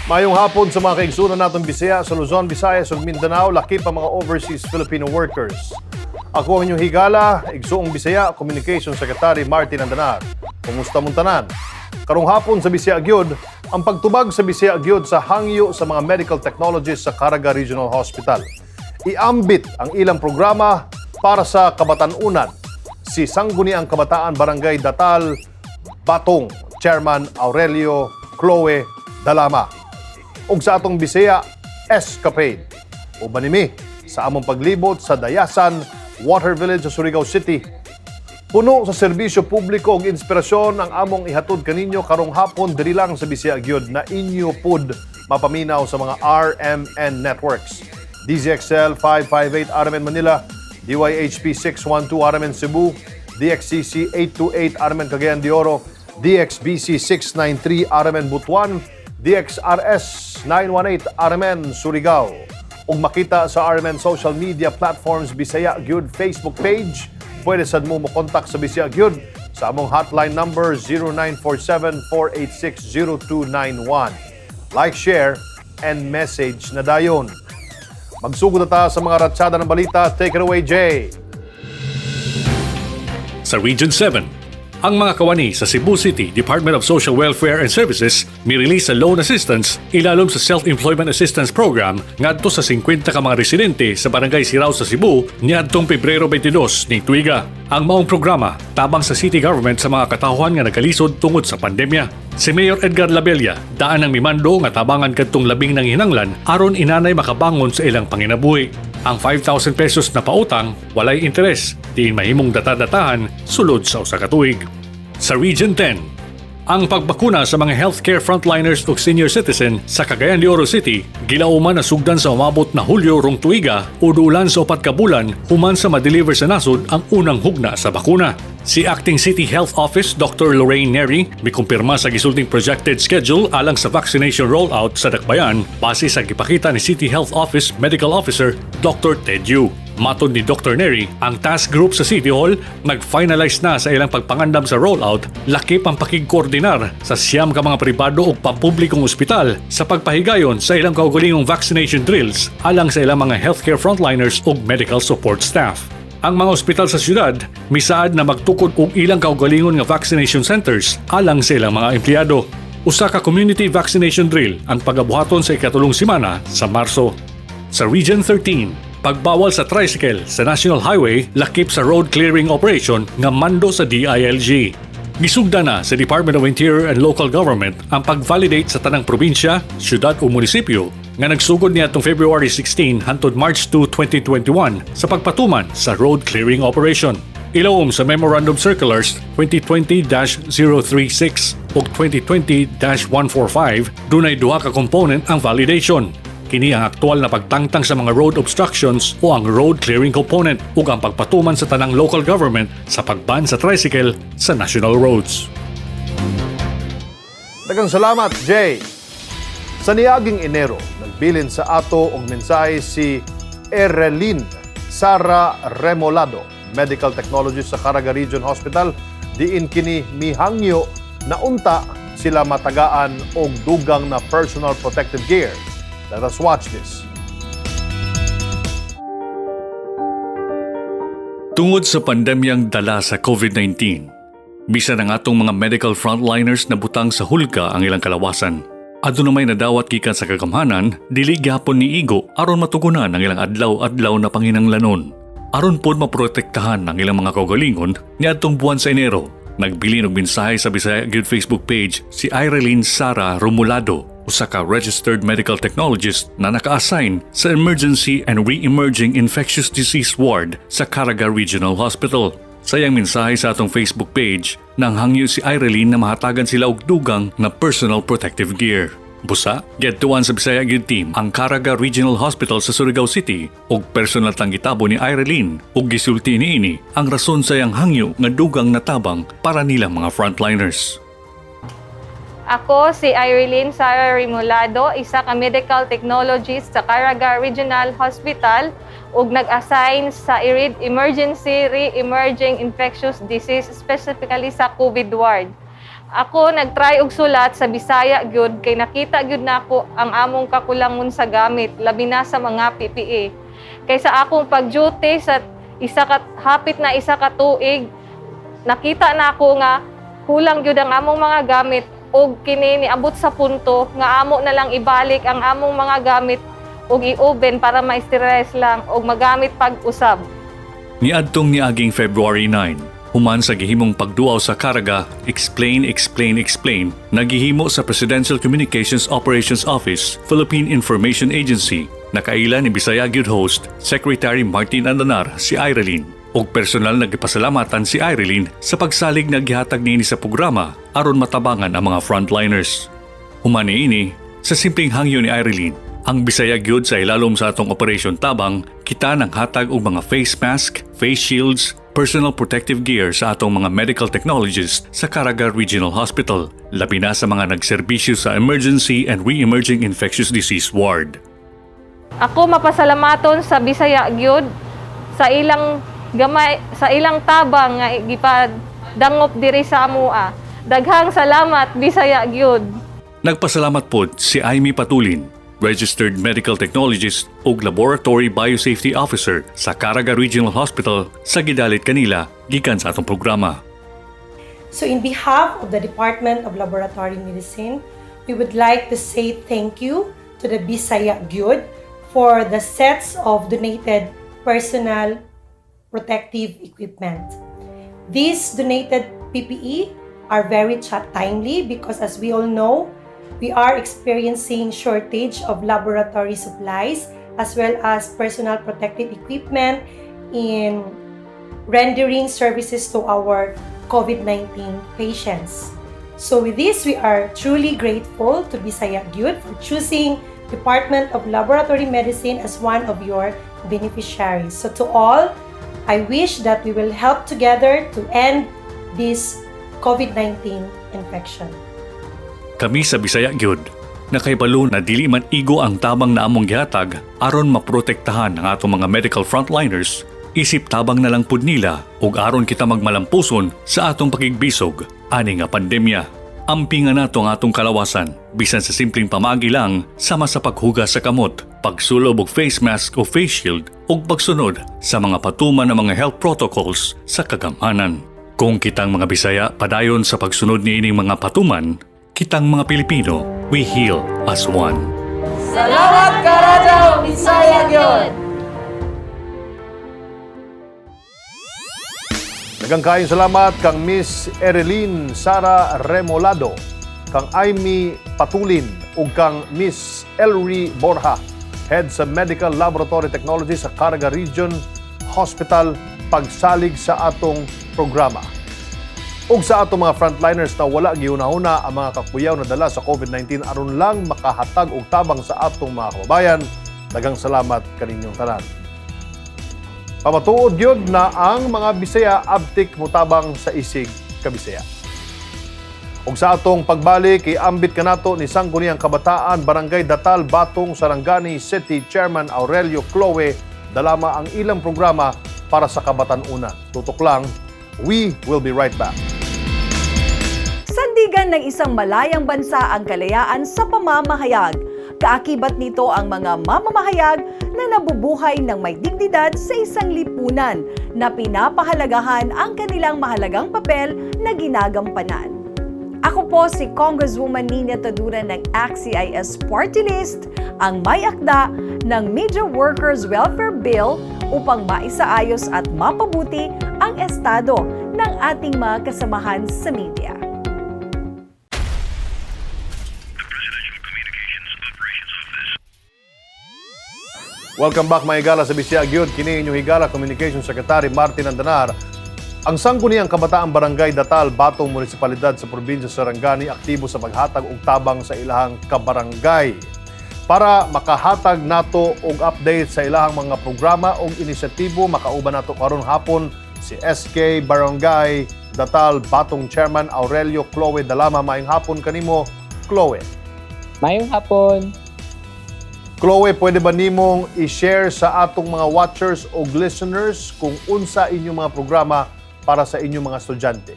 Mayong hapon sa mga kaigsunan natong Bisaya sa Luzon, Visayas ug Mindanao, lakip ang mga overseas Filipino workers. Ako ang inyong higala, igsuong Bisaya Communication Secretary Martin Andanar. Kumusta mong tanan? Karong hapon sa Bisaya Gyud, ang pagtubag sa Bisaya Gyud sa hangyo sa mga medical technologists sa Caraga Regional Hospital. Iambit ang ilang programa para sa kabatanunan. Si Sangguniang Kabataan Barangay Datal Batong, Chairman Aurelio Chloe Dalama. Ug sa atong Bisaya Escapade. Uban nimi sa among paglibot sa Dayasan Water Village sa Surigao City. Puno sa serbisyo publiko ug inspirasyon ang among ihatod kaninyo karong hapon diri lang sa Bisaya Gyud na inyo pud mapaminaw sa mga RMN networks. DZXL 558 RMN Manila, DYHP 612 RMN Cebu, DXCC 828 RMN Cagayan de Oro, DXBC 693 RMN Butuan, DXRS 918 RMN Surigao. Ug makita sa RMN social media platforms Bisaya Gyud Facebook page, pwede sad mo kontak sa Bisaya Gyud sa among hotline number 0947-486-0291. Like, share, and message na dayon. Magsugod na ta sa mga ratsada ng balita. Take it away, Jay. Sa Region 7, ang mga kawani sa Cebu City Department of Social Welfare and Services mi-release sa loan assistance ilalom sa Self-Employment Assistance Program ngadto sa 50 ka mga residente sa Barangay Sirao sa Cebu niadtong Pebrero 22 ning tuiga. Ang maong programa tabang sa city government sa mga katawhan nga nagkalisod tungod sa pandemya. Si Mayor Edgar Labella daan ang mimando nga tabangan kadtong labing nang hinanglan aron inanay makabangon sa ilang panginabuhi. Ang 5,000 pesos na pautang walay interes, diin mahimong data-datahan sulod sa usa ka tuig. Sa Region 10, ang pagbakuna sa mga healthcare frontliners ug senior citizen sa Cagayan de Oro City gilauman na sugdan sa umabot na Hulyo rong tuiga o duulan sa 4 ka bulan human sa ma-deliver sa nasod ang unang hugna sa bakuna. Si Acting City Health Office Dr. Lorraine Neri mikumpirma sa gisulting projected schedule alang sa vaccination rollout sa Dakbayan base sa gipakita ni City Health Office Medical Officer Dr. Ted Yu. Matod ni Dr. Neri, ang task group sa City Hall nag-finalize na sa ilang pagpangandam sa rollout, lakip ang pakigkoordinar sa siyam ka mga pribado o pampublikong ospital sa pagpahigayon sa ilang kaugalingong vaccination drills alang sa ilang mga healthcare frontliners o medical support staff. Ang mga ospital sa syudad, misaad na magtukod og ilang kaugalingon nga vaccination centers alang sa ilang mga empleyado. Usa ka community vaccination drill ang pagabuhaton sa ikatulong semana sa Marso. Sa Region 13, pagbawal sa tricycle sa National Highway lakip sa road clearing operation nga mando sa DILG. Gisugda na sa Department of Interior and Local Government ang pag-validate sa tanang probinsya, syudad o munisipyo nga nagsugod niadtong February 16 hangtod March 2, 2021 sa pagpatuman sa road clearing operation. Ilawom sa Memorandum Circulars 2020-036 o 2020-145, dunay duha ka component ang validation. Kini ang aktual na pagtangtang sa mga road obstructions o ang road clearing component ug ang pagpatuman sa tanang local government sa pagban sa tricycle sa national roads. Daghang salamat, Jay. Sa niaging Enero, nagbilin sa ato og mensahe si Erelin Sara Remolado, medical technologist sa Caraga Region Hospital, diin kini mihangyo na unta sila matagaan og dugang na personal protective gear. Let us watch this. Tungod sa pandemyang dala sa COVID-19, bisan ang atong mga medical frontliners na butang sa hulga ang ilang kalawasan. Aduna may nadawat gikan sa kagamhanan, dili gyapon ni igo aron matugunan ang ilang adlaw-adlaw na panginahanglanon. Aron pod maprotektahan ang ilang mga kaugalingon niadtong buwan sa Enero, nagbilin og mensahe sa Bisaya Gyud Facebook page si Irelin Sara Romulado, usa ka registered medical technologist na naka-assign sa Emergency and Re-Emerging Infectious Disease Ward sa Caraga Regional Hospital. Sayang mensahe sa atong Facebook page nang hangyo si Irelin na mahatagan sila og dugang na personal protective gear. Busa, giadtuan sa Bisaya Gyud team ang Caraga Regional Hospital sa Surigao City og personal tang gitabo ni Irelin ug gisulti niini ang rason sayang hangyo nga dugang natabang para nilang mga frontliners. Ako si Irelin Sara Remolado, isa ka medical technologist sa Caraga Regional Hospital ug nag-assign sa IRID Emergency Re-Emerging Infectious Disease, specifically sa COVID ward. Ako nagtry og sulat sa Bisaya gyud kay nakita gyud nako ang among kakulangon sa gamit labi na sa mga PPE. Kay sa akong pag-duty sa hapit na isa ka tuig, nakita nako nga kulang gyud ang among mga gamit og kini niabot sa punto nga amo na lang ibalik ang among mga gamit og i-oven para ma-stress lang og magamit pag-usab. Niadtong niaging February 9, human sa gihimong pagduaw sa Caraga, explain, naghihimo sa Presidential Communications Operations Office, Philippine Information Agency, nakaila ni Bisaya Gyud host, Secretary Martin Andanar, si Irelyn, ug personal nagpasalamatan si Irelyn sa pagsalig na gihatag niini sa programa aron matabangan ang mga frontliners. Human niini, sa simpleng hangyo ni Irelyn, ang Bisaya Gyud sa ilalom sa atong Operation Tabang, kita nang hatag og mga face mask, face shields, personal protective gear sa atong mga medical technologists sa Caraga Regional Hospital, labi na sa mga nagserbisyo sa Emergency and Re-Emerging Infectious Disease Ward. Ako mapasalamaton sa Bisaya gyud sa ilang gamay sa ilang tabang nga gipadangop diri sa amua. Daghang salamat Bisaya gyud. Nagpasalamat pod si Aimee Patulin, Registered Medical Technologist ug Laboratory Biosafety Officer sa Caraga Regional Hospital sa gidalit kanila gikan sa atong programa. So in behalf of the Department of Laboratory Medicine, we would like to say thank you to the Bisaya Gyud for the sets of donated personal protective equipment. These donated PPE are very timely because, as we all know, we are experiencing shortage of laboratory supplies as well as personal protective equipment in rendering services to our COVID-19 patients. So with this, we are truly grateful to Bisaya Gyud for choosing Department of Laboratory Medicine as one of your beneficiaries. So to all, I wish that we will help together to end this COVID-19 infection. Kami sa Bisaya Gyud, nakahibalo na dili man igo ang tabang na among gihatag aron maprotektahan ang atong mga medical frontliners, isip tabang na lang pud nila ug aron kita magmalampuson sa atong pakigbisog ani nga pandemya. Ampingan nato ang atong kalawasan bisan sa simpleng pamagi lang sama sa paghugas sa kamot, pagsulob og face mask o face shield ug pagsunod sa mga patuman ng mga health protocols sa kagamanan. Kung kitang mga Bisaya padayon sa pagsunod niining mga patuman, kitang mga Pilipino, we heal as one. Salamat Karadyo, Bisaya Gyud! Daghang kaayong salamat kang Miss Irelyn Sara Remolado, kang Aimee Patulin ug kang Miss Elry Borja, Head sa Medical Laboratory Technology sa Caraga Region Hospital, pagsalig sa atong programa. Ug sa atong mga frontliners na wala gihunahuna ang mga kakuyaw na dala sa COVID-19 aron lang makahatag og tabang sa atong mga kababayan, daghang salamat kaninyong tanan. Pamatuod yun na ang mga Bisaya abtik mutabang sa isig kabisaya. Ug sa atong pagbalik, iambit kanato ni Sangguniang Kabataan Barangay Datal Batong Sarangani City Chairman Aurelio Chloe dalama ang ilang programa para sa kabatan-unan. Tutok lang, we will be right back. Sandigan ng isang malayang bansa ang kalayaan sa pamamahayag. Kaakibat nito ang mga mamamahayag na nabubuhay ng may dignidad sa isang lipunan na pinapahalagahan ang kanilang mahalagang papel na ginagampanan. Ako po si Congresswoman Nina Tadura ng ACT-CIS Party List, ang may akda ng Media Workers Welfare Bill upang maisaayos at mapabuti ang estado ng ating mga kasamahan sa media. Welcome back mga higala sa Bisaya Gyud. Kini inyong higala Communications Secretary Martin Andanar. Ang Sangguniang Kabataan Barangay Datal Batong Munisipalidad sa Probinsya Sarangani aktibo sa paghatag og tabang sa ilahang kabarangay. Para makahatag nato og update sa ilahang mga programa og inisyatibo, makauban nato karon hapon si SK Barangay Datal Batong Chairman Aurelio Chloe Dalama. Maayong hapon kanimo, Chloe. Maayong hapon. Chloe, pwede ba nimong i-share sa atong mga watchers o listeners kung unsa inyong mga programa para sa inyong mga estudyante?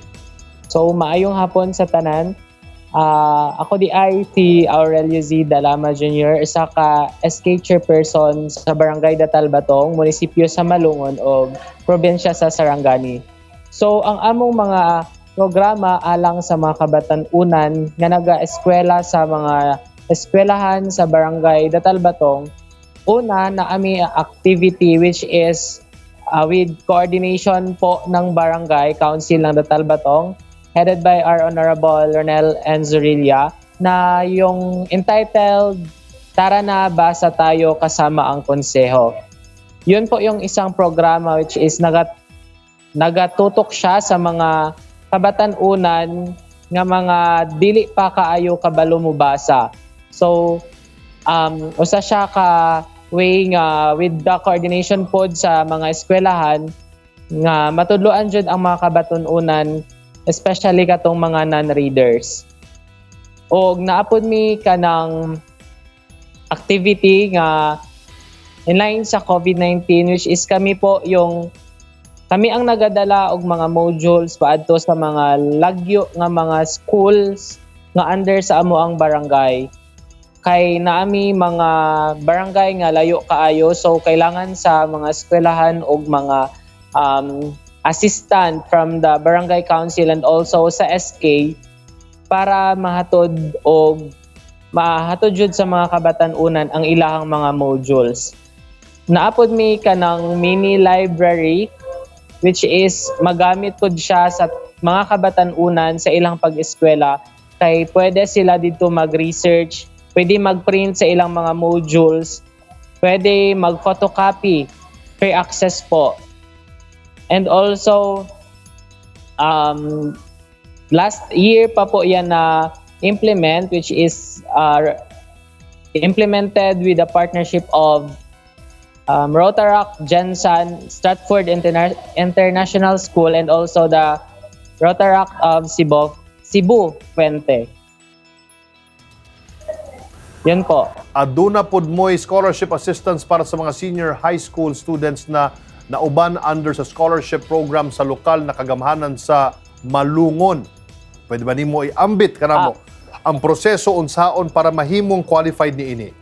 So maayong hapon sa tanan. Ako di ay si Aurelio Z. Dalama Jr., isa ka SK Chairperson sa Barangay Datalbatong, munisipyo sa Malungon o probinsya sa Sarangani. So ang among mga programa alang sa mga kabatan-unan nga naga-eskwela sa mga eskwelahan sa Barangay Datalbatong. Una na ami activity which is with coordination po ng Barangay Council ng Datalbatong, headed by our Honorable Ronel Enzurilla, na yung entitled Tara na Basa Tayo Kasama ang Konseho. Yun po yung isang programa which is nagatutok siya sa mga kabatan-unan nga mga dili pa kaayo kabalo mo basa. So, usa siya ka way nga with the coordination pod sa mga eskwelahan nga matudloan jud ang mga kabatan-unan, especially katong mga non-readers. O naapod mi ka ng activity nga in line sa COVID-19, which is kami ang nagadala og mga modules paadto sa mga lagyo nga mga schools nga under sa amo ang barangay. Kay naami mga barangay nga layo kaayo, so kailangan sa mga eskwelahan og mga assistant from the barangay council and also sa SK para mahatod jud sa mga kabatan-unan ang ilahang mga modules. Naapod mi ka ng mini library which is magamit pod siya sa mga kabatan-unan sa ilang pag-eskwela, kay pwede sila dito mag-research, pwede mag-print sa ilang mga modules, pwede mag-photocopy, free access po. And also, last year pa po yan na implement, which is implemented with the partnership of Rotaract, Jensen, Stratford International School, and also the Rotaract of Cebu, Puente. Yan po. Aduna pod mo'y scholarship assistance para sa mga senior high school students na nauban under sa scholarship program sa lokal na kagamhanan sa Malungon. Pwede ba nimo iambit kanamo ang proseso unsaon para mahimong qualified niini?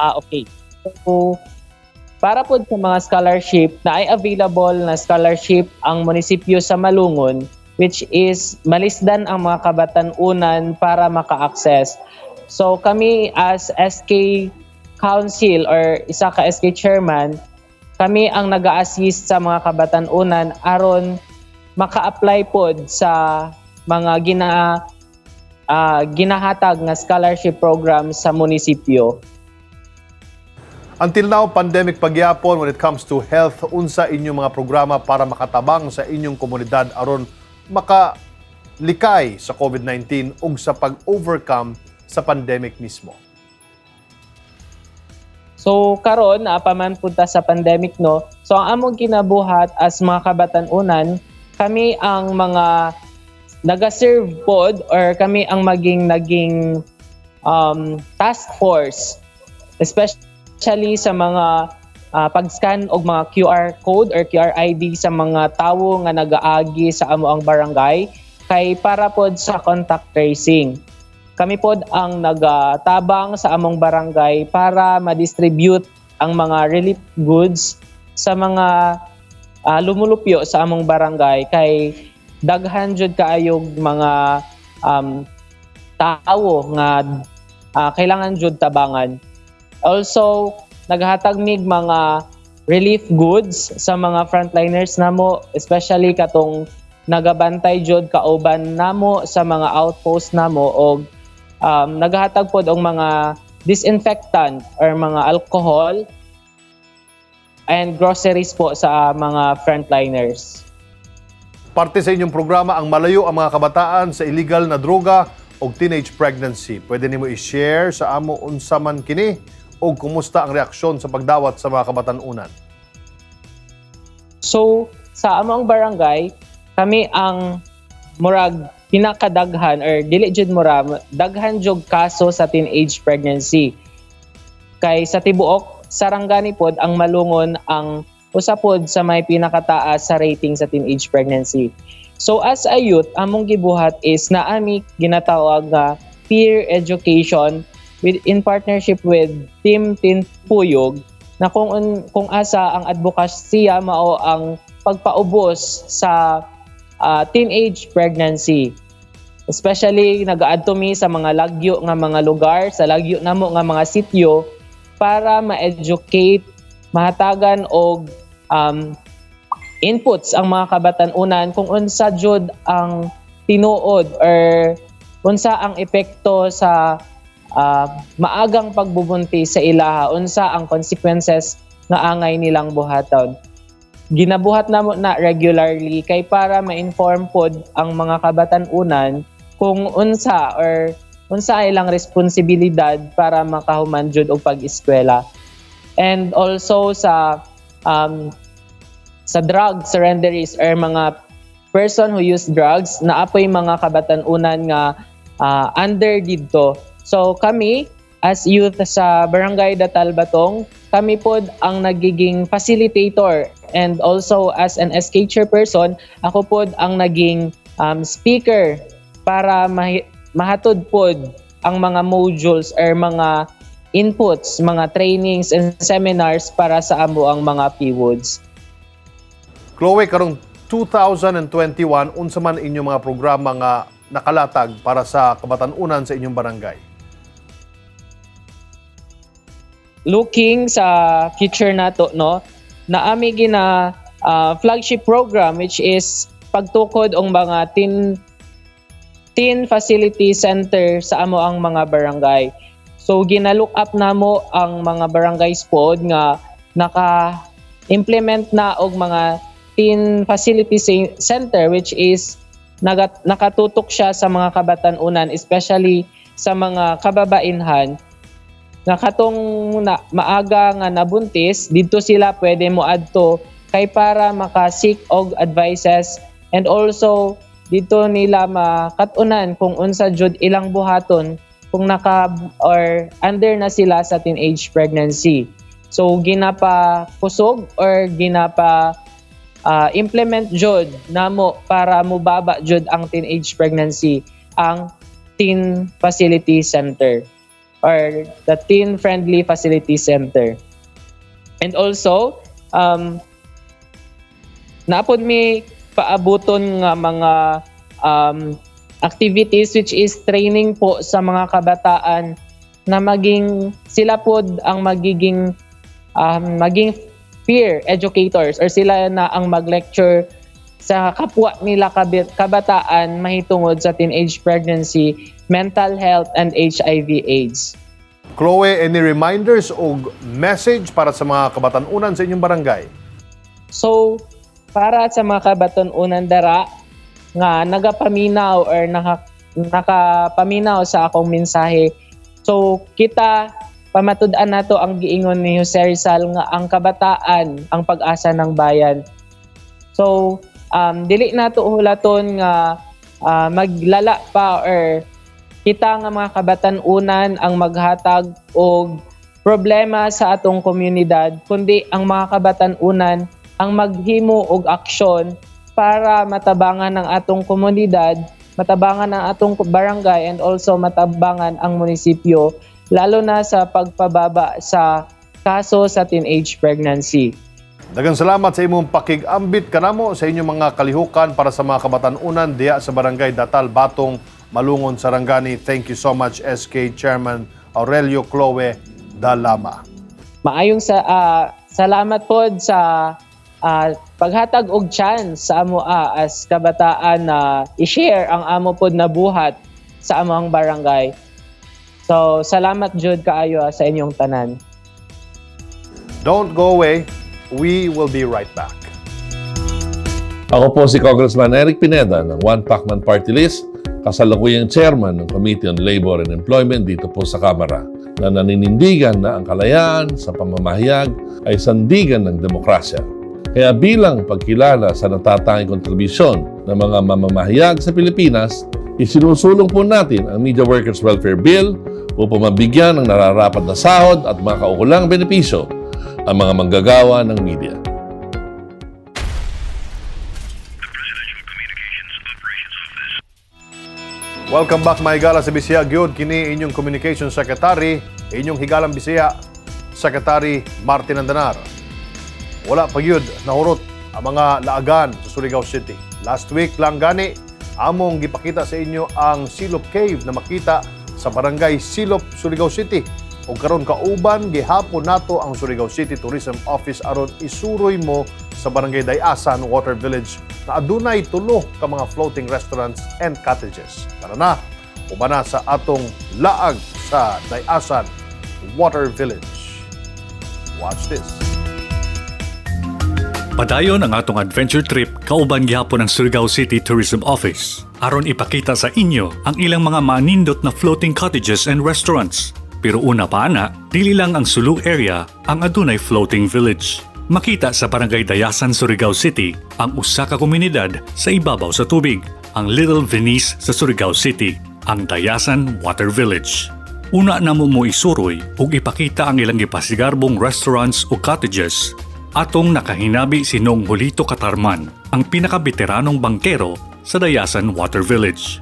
Okay. So, para po sa mga scholarship na ay available na scholarship ang munisipyo sa Malungon, which is malisdan ang mga kabatan-unan para maka-access. So kami as SK Council or isa ka SK Chairman, kami ang nag-a-assist sa mga kabatan-unan aron maka-apply pod sa mga ginahatag nga scholarship program sa munisipyo. Until now, pandemic pagyapon when it comes to health, unsa inyong mga programa para makatabang sa inyong komunidad aron makalikay sa COVID-19 ug sa pag-overcome sa pandemic mismo? So karon naapaman punta sa pandemic no. So ang among kinabuhat as mga kabatan-unan, kami ang mga naga-serve pod or kami ang naging task force, especially sa mga pag-scan og mga QR code or QR ID sa mga tawo nga nagaagi sa amo ang barangay kay para pod sa contact tracing. Kami pod ang nagatabang sa among barangay para ma-distribute ang mga relief goods sa mga lumulupyo sa among barangay kay daghan jud kaayog mga tawo nga kailangan jud tabangan. Also, naghatag mig mga relief goods sa mga frontliners namo, especially katong nagabantay jud kauban namo sa mga outpost namo og naghatag pod og mga disinfectant or mga alcohol and groceries po sa mga frontliners. Parte sa inyong programa ang malayo ang mga kabataan sa illegal na droga o teenage pregnancy. Pwede nimo i-share sa amo unsa man kini o kumusta ang reaksyon sa pagdawat sa mga kabatan-unan? So, sa among barangay, kami ang murag pinakadaghan or dili jud mura daghan jud kaso sa teenage pregnancy. Kay sa tibuok Sarangani pod ang Malungon ang usa pod sa may pinakataas sa rating sa teenage pregnancy. So as a youth, among gibuhat is naami ginatawag nga peer education in partnership with Team Tinpuyog na kung asa ang advokasya mao ang pagpaubos sa teenage pregnancy. Especially nag-add to me sa mga lagyo nga mga lugar, sa lagyo namo nga mga sityo para ma-educate, mahatagan og inputs ang mga kabatan-unan kung unsa jud ang tinuod or unsa ang epekto sa maagang pagbubuntis sa ilaha, unsa ang consequences nga angay nilang buhaton. Ginabuhat namo na regularly kay para ma-inform pod ang mga kabatan-unan kung unsa ilang responsibilidad para makahuman jud og pag-eskwela. And also sa drug surrenderies or mga person who use drugs na apoy mga kabatan-unan nga under didto. So kami as youth sa Barangay Datal Batong, kami pod ang nagiging facilitator, and also as an SK chairperson, ako pod ang naging speaker para mahatod pod ang mga modules or mga inputs, mga trainings and seminars para sa amo ang mga PWODs. Chloe, karong 2021, unsa man inyong mga programa nga nakalatag para sa kabatan-unan sa inyong barangay? Looking sa future nato, no, naami gina flagship program which is pagtukod og mga teen facility center sa amo ang mga barangay. So gina-look up namo ang mga barangays pod nga naka-implement na og mga teen facility center which is nakatutok siya sa mga kabatan-unan, especially sa mga kababainhan na katong maaga nga nabuntis, dito sila pwede mo adto kay para maka-seek og advices, and also dito nila makatunan kung unsa jud ilang buhaton kung or under na sila sa teenage pregnancy. So ginapa kusog or ginapa implement jud namo para mubaba jud ang teenage pregnancy ang teen facility center or the teen friendly facility center. And also napod mi paabuton nga mga activities which is training po sa mga kabataan na maging sila pod ang maging peer educators or sila na ang mag-lecture sa kapwa nila kabataan mahitungod sa teenage pregnancy, mental health, and HIV/AIDS. Chloe, any reminders o message para sa mga kabatan-unan sa inyong barangay? So, para sa mga kabatan-unan dara nga nagapaminaw or nakapaminaw sa akong mensahe. So, kita pamatud-an nato ang giingon ni Jose Rizal nga ang kabataan ang pag-asa ng bayan. So, dili nato hulaton nga maglala pa or kita nga mga kabatan-unan ang maghatag og problema sa atong komunidad, kundi ang mga kabatan-unan ang maghimo og aksyon para matabangan ang atong komunidad, matabangan ang atong barangay, and also matabangan ang munisipyo, lalo na sa pagpababa sa kaso sa teenage pregnancy. Daghang salamat sa imong pakig-ambit kanamo sa inyong mga kalihukan para sa mga kabatan-unan diya sa Barangay Datal Batong, Malungon, Sarangani. Thank you so much, SK Chairman Aurelio Chloe Dalama. Maayong salamat pod sa paghatag og chance sa amo as kabataan na i-share ang amo pod na buhat sa among barangay. So, salamat jud kaayo sa inyong tanan. Don't go away. We will be right back. Ako po si Congressman Eric Pineda ng One Pacman Party List, kasalukuyang chairman ng Committee on Labor and Employment dito po sa Kamara, na naninindigan na ang kalayaan sa pamamahayag ay sandigan ng demokrasya. Kaya bilang pagkilala sa natatanging kontribusyon ng mga mamamahayag sa Pilipinas, isinusulong po natin ang Media Workers Welfare Bill upang mabigyan ng nararapat na sahod at mga kaukulang benepisyo ang mga manggagawa ng media. The Presidential Communications Welcome back mga higala sa Bisaya Gyud, kini inyong Communication Secretary, inyong higalang Bisaya, Secretary Martin Andanar. Wala pa gyud nahurot ang mga laagan sa Surigao City. Last week lang gani, among gipakita sa inyo ang Silop Cave na makita sa barangay Silop, Surigao City. O karon kauban gihapon nato ang Surigao City Tourism Office aron isuroy mo sa barangay Dayasan, Water Village na adunay tulo ka mga floating restaurants and cottages. Tara na, ubana sa atong laag sa Dayasan, Water Village. Watch this. Padayon ang atong adventure trip kauban gihapon ng Surigao City Tourism Office aron ipakita sa inyo ang ilang mga manindot na floating cottages and restaurants. Pero una pa ana, dili lang ang Sulu area ang adunay floating village. Makita sa barangay Dayasan, Surigao City ang usa ka komunidad sa ibabaw sa tubig, ang Little Venice sa Surigao City, ang Dayasan Water Village. Una na mo isuroy ug ipakita ang ilang gipasigarbong restaurants o cottages. Atong nakahinabi si Nong Julito Catarman, ang pinakabeteranong bangkero sa Dayasan Water Village.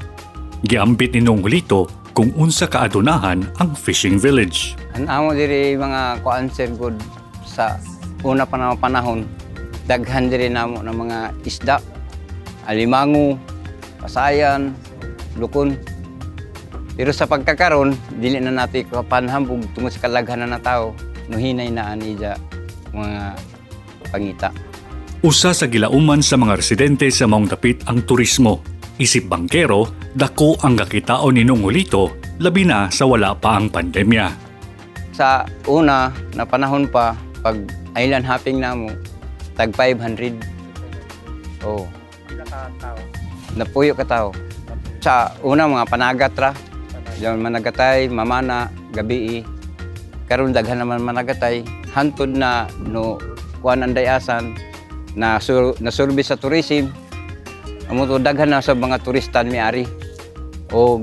Giambit ni Nong Julito kung unsa kaadunahan ang fishing village. Ang amo diri mga kuanser good sa una pa na panahon, daghan diri namo ng mga isda, alimango, pasayan, lukon. Pero sa pagkakaron, dili na nato kapanhambog tungod sa kalaghanan na tao, nuhinay na anija mga pangita. Usa sa gilauman sa mga residente sa maong dapit ang turismo. Isip bangkero, dako ang kakitaon ni Nong Julito, labi na sa wala pa ang pandemya. Sa una na panahon pa, pag island hopping namo, tag 500. Oh. Napuyo ka tao. Sa una mga panagat ra. Diyan managatay, mamana, gabi. Karon daghan naman managatay, hantod na no kuan ang Dayasan na service sa tourism. Amo to daghan na sa mga turista miari. O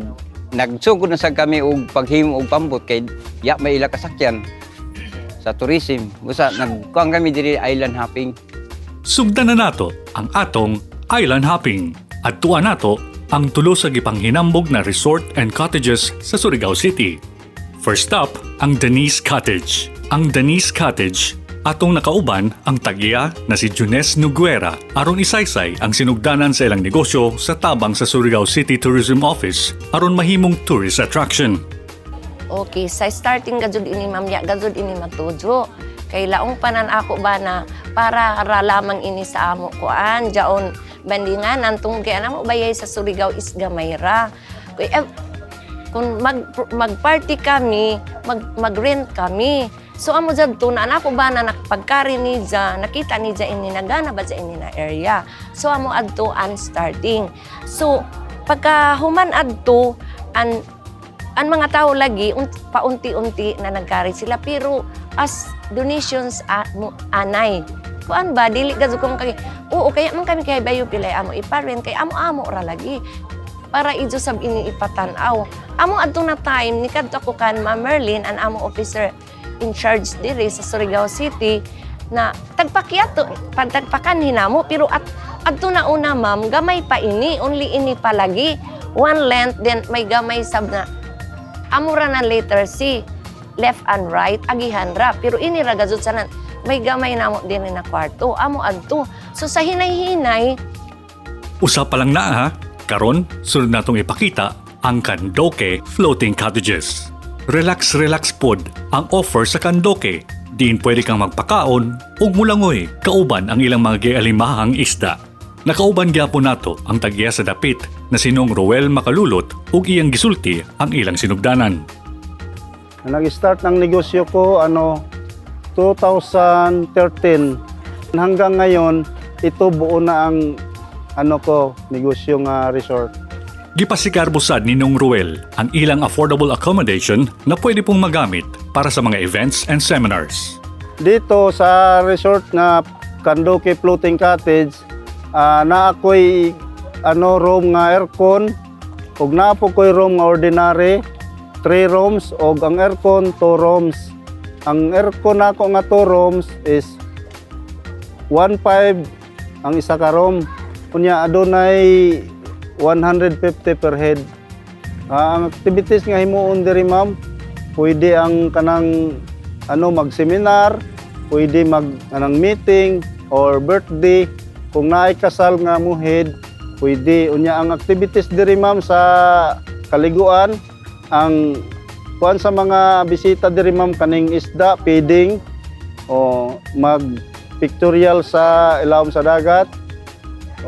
nagsugod na sa kami og paghimo og pambot kay ya may ila kasakyan sa tourism. Usa nagkuan kami diri island hopping. Sugdan na nato ang atong island hopping at tuwa nato ang tulo sa gipanghinambog na resort and cottages sa Surigao City. First up, ang Denise Cottage. Ang Denise Cottage atong nakauban ang tagya na si Junes Nuguera aron isaysay ang sinugdanan sa ilang negosyo sa tabang sa Surigao City Tourism Office aron mahimong tourist attraction. Okay, sa starting gajud ini mamya gajud ini matujo. Kay laong panan ako ba na para ra lamang ini sa amo kuan jaon bandingan antong kay anamo bayay sa Surigao is gamay ra. Kung mag-party kami, mag-rent kami. So amo jud to na ako ba na nakapagkari ni ja nakita ni ja ini nagana ba ja ini na area. So amo adto an starting. So pagka human adto an mga tao lagi paunti-unti na nagkari sila pero as donations anay. Kuan ba dili gazud kong kay oo kaya man kami kay bayo pilay amo iparent kay amo ra lagi para ijo sab ini ipatan-aw. Amo adto na time ni kadto ko kan Ma'am Merlin an amo officer in charge diri sa Surigao City na tagpakan hinamo pero adto na una ma'am gamay pa ini only ini palagi one length then may gamay sab na amura na letter C left and right agihan ra pero ini ra gazud sanan may gamay namo din na kwarto amo adto so sa hinay-hinay usa pa lang na ha karon sunod natong ipakita ang Candoque Floating Cottages. Relax pod ang offer sa Candoque. Diin pwede kang magpakaon ug mulangoy kauban ang ilang mga gialimahang isda. Nakauban gyapon nato ang tagya sa dapit na sinong Roel Makalulot ug iyang gisulti ang ilang sinugdanan. Nag-start ng negosyo ko 2013 hanggang ngayon ito buo na ang negosyo nga resort. Gipasikarbusad ni Nong Ruel ang ilang affordable accommodation na pwede pong magamit para sa mga events and seminars. Dito sa resort na Candoque Floating Cottage, na ako'y room nga aircon, ug na po ko'y room nga ordinary, 3 rooms, ug ang aircon 2 rooms. Ang aircon nako nga 2 rooms is 1.5 ang isa ka room. Kunya adunay 150 per head. Ang activities nga himuon diri ma'am, pwede ang kanang mag-seminar, pwede anang meeting or birthday. Kung naay kasal nga muhid, pwede unya ang activities diri ma'am sa kaliguan. Ang kuan sa mga bisita diri ma'am kaning isda, feeding o mag-pictorial sa ilawom sa dagat.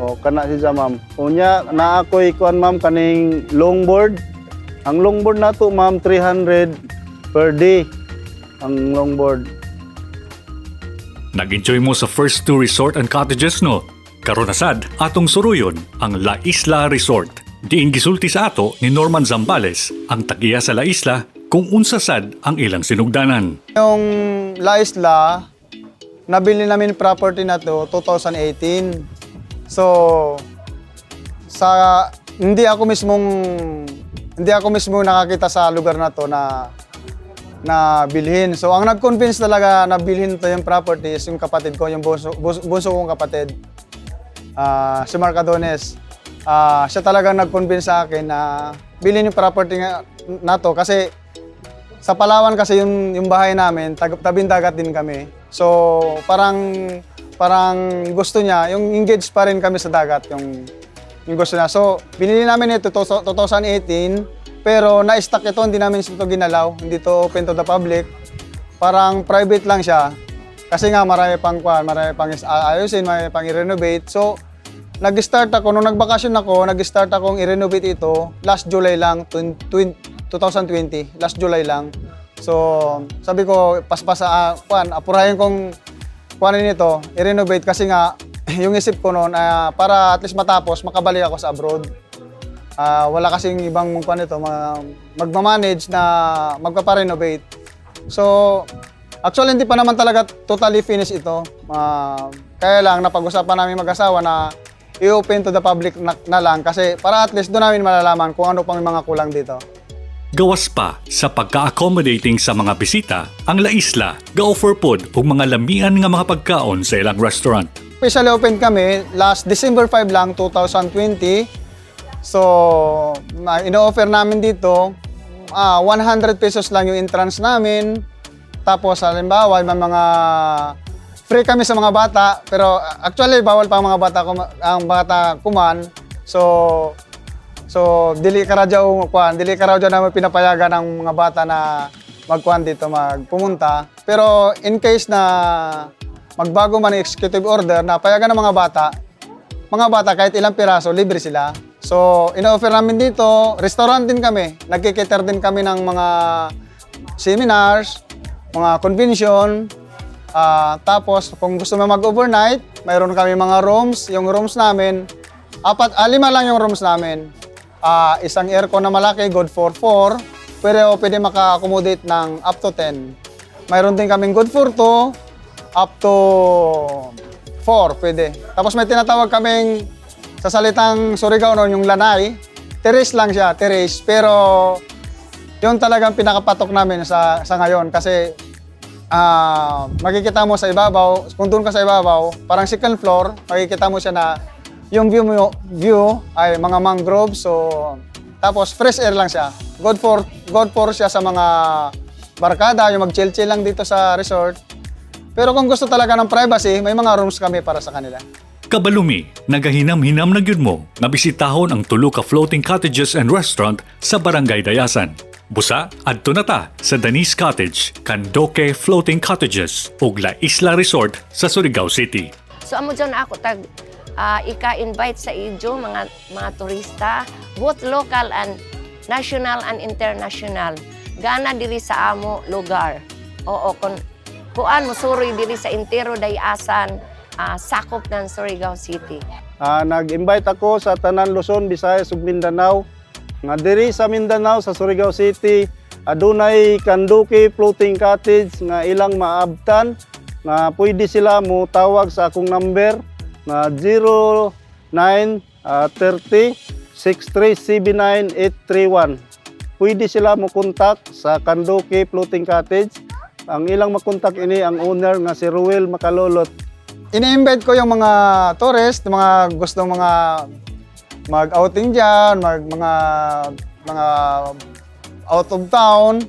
O kana siya ma'am. Unya naa koy kuan ma'am kaning longboard. Ang longboard nato ma'am 300 per day ang longboard. Nag-enjoy mo sa first 2 resort and cottages no? Karon nasad atong suruyon ang La Isla Resort. Diin gisulti sa ato ni Norman Zambales ang tagiya sa La Isla kung unsa sad ang ilang sinugdanan. Yung La Isla, nabili namin property na to 2018. So hindi ako mismo nakakita sa lugar na to na bilhin. So ang nag-convince talaga na bilhin to yung property is yung kapatid ko, yung bunso kong kapatid, si Marcadones. Siya talagang nag-convince sa akin na bilhin yung property na to kasi sa Palawan kasi yung bahay namin, tabing dagat din kami. So parang gusto niya, yung engaged pa rin kami sa dagat, yung gusto niya. So binili namin ito 2018. Pero na-stuck ito, hindi namin ito ginalaw, hindi to open to the public. Parang private lang siya. Kasi nga marami pang ayusin, marami pang i-renovate. So, nag-start ako, nung nagbakasyon ako, nag-start akong i-renovate ito last July lang, 2020, last July lang. So, sabi ko, apurahin kong kuhanin ito, i-renovate kasi nga, yung isip ko noon, para at least matapos, makabalik ako sa abroad. Wala kasing ibang magmamanage na magpaparenovate. So, actually hindi pa naman talaga totally finished ito. Kaya lang napag-usapan namin mag-asawa na i-open to the public na lang kasi para at least doon namin malalaman kung ano pang mga kulang dito. Gawas pa sa pagka-accommodating sa mga bisita, ang La Isla ga-offer pod og mga lamian nga mga pagkaon sa ilang restaurant. Officially open kami last December 5 lang, 2020. So, ino-offer namin dito, 100 pesos lang yung entrance namin. Tapos, halimbawa, may mga free kami sa mga bata. Pero actually, bawal pa ang mga bata kuman. So dili ka radyo na pinapayagan ng mga bata na magkuhan dito, magpumunta. Pero in case na magbago man ang executive order na payagan ng mga bata kahit ilang piraso, libre sila. So, ino-offer namin dito, restaurant din kami. Nagkikater din kami ng mga seminars, mga convention. Tapos, kung gusto mo mag-overnight, mayroon kami mga rooms. Yung rooms namin, 5 lang yung rooms namin. Isang aircon na malaki, good for 4. Pero pwede maka-accommodate ng up to 10. Mayroon din kaming good for 2, up to 4, pwede. Tapos may tinatawag kaming sa salitang Surigao noon, yung lanay. Terrace lang siya, terrace. Pero yun talagang pinakapatok namin sa ngayon kasi makikita mo sa ibabaw, kung doon ka sa ibabaw, parang second floor, makikita mo siya na yung view ay mga mangrove. So, tapos fresh air lang siya. Good for siya sa mga barkada, yung mag-chill-chill lang dito sa resort. Pero kung gusto talaga ng privacy, may mga rooms kami para sa kanila. Kabalumi, nagahinam-hinam na gyud mo nga bisitahon ang tulo ka floating cottages and restaurant sa Barangay Dayasan. Busa, adto na ta sa Denise Cottage, Candoque Floating Cottages ug La Isla Resort sa Surigao City. So amo dyan ako ika-invite sa idyo mga turista, both local and national and international. Gana diri sa amo lugar. Oo, kuan mo suroy diri sa Intero Dayasan, sakop ng Surigao City. Nag-invite ako sa tanan Luzon, Visayas ug Mindanao. Nga diri sa Mindanao sa Surigao City, adunay Candoque Floating Cottage nga ilang maabtan nga pwede sila mo tawag sa akong number na 0930-6379-831. Pwede sila mo kontak sa Candoque Floating Cottage. Ang ilang makontak ini ang owner nga si Ruel Macalolot. Ini-invite ko yung mga tourist, mga gustong mag-outing dyan, mga out of town,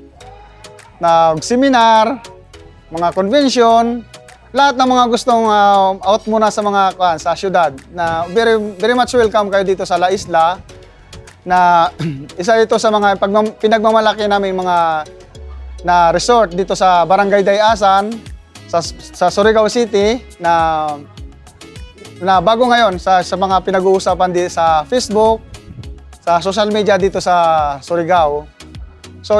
nag-seminar, mga convention, lahat ng mga gustong out muna sa mga sa syudad na very much welcome kayo dito sa La Isla na isa ito sa mga pinagmamalaki namin mga na resort dito sa Barangay Dayasan sa Surigao City na bago ngayon sa mga pinag-uusapan sa Facebook, sa social media dito sa Surigao. So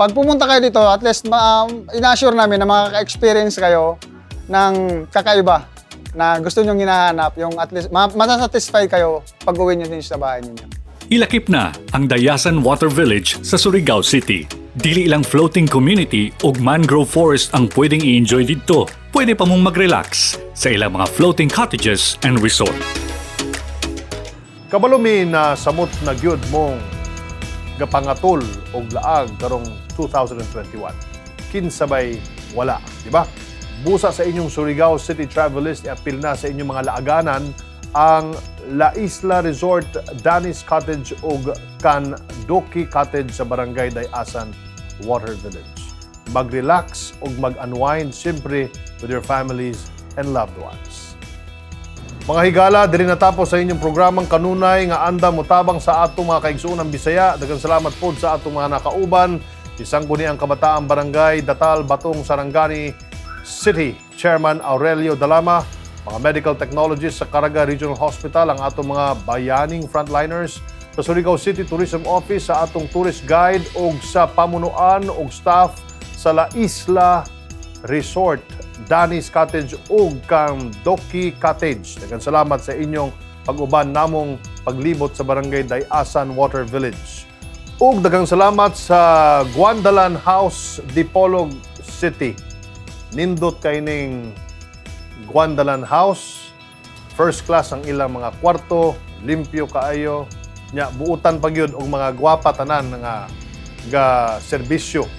pag pumunta kayo dito, at least ina-assure namin na makaka-experience kayo ng kakaiba na gusto nyong hinahanap, yung at least masasatisfy kayo pag uwi nyo din sa bahay ninyo. Ilakip na ang Dayasan Water Village sa Surigao City. Dili ilang floating community o mangrove forest ang pwedeng i-enjoy dito. Pwede pa mong mag-relax sa ilang mga floating cottages and resort. Kabalumi na samot na gyud mong gapangatol og laag karong 2021. Kinsabay wala, di ba? Busa sa inyong Surigao City Travelist, i-appeal na sa inyong mga laaganan ang La Isla Resort, Danis Cottage ug Candoki Cottage sa Barangay Dayasan, Water Village. Mag-relax ug mag-unwind siyempre with your families and loved ones. Mga higala, diri natapos sa inyong programang kanunay nga anda mutabang sa atong mga kaigsuonan Bisaya. Daghang salamat po sa atong mga nakauban. Isang kuni ang Kabataang Barangay Datal Batong Sarangani City Chairman Aurelio Dalama, mga medical technologists sa Caraga Regional Hospital, ang atong mga bayaning frontliners sa Surigao City Tourism Office, sa atong tourist guide o sa pamunuan o staff sa La Isla Resort, Danis Cottage o Candoki Cottage. Daghang salamat sa inyong pag-uban namong paglibot sa Barangay Dayasan Water Village. Ug daghang salamat sa Guandalan House, Dipolog City. Nindot kay ning Guandalan House, first class ang ilang mga kwarto, limpyo kaayo, nya buutan pa gyud og mga gwapa tanan nga serbisyo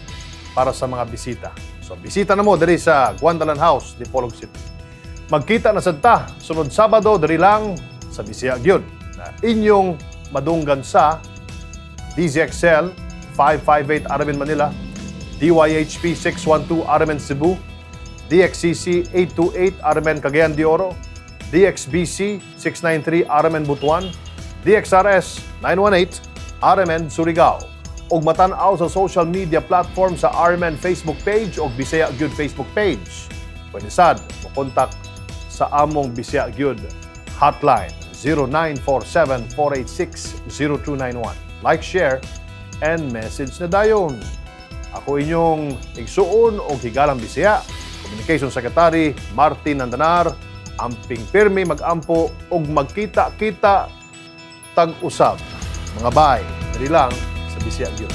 para sa mga bisita. So bisita na mo diri sa Guandalan House, Dipolog City. Magkita na sad ta sunod Sabado diri lang sa Bisaya gyud na inyong madunggan sa DZXL 558 Aramin Manila, DYHP 612 Aramin Cebu, DXCC 828 Aramen Cagayan de Oro, DXBC 693 Aramen Butuan, DXRS 918 Aramen Surigao. Ug matan-aw sa social media platform sa Aramen Facebook page o Bisaya Gyud Facebook page. Pwede sad mo kontak sa among Bisaya Gyud hotline 0947-486-0291. Like, share, and message na dayon. Ako inyong igsuon o higalang Bisaya, Communication Secretary Martin Andanar, amping pirmi mag-ampo ug magkita-kita tag-usab. Mga bay, dali lang sa Bisaya Gyud.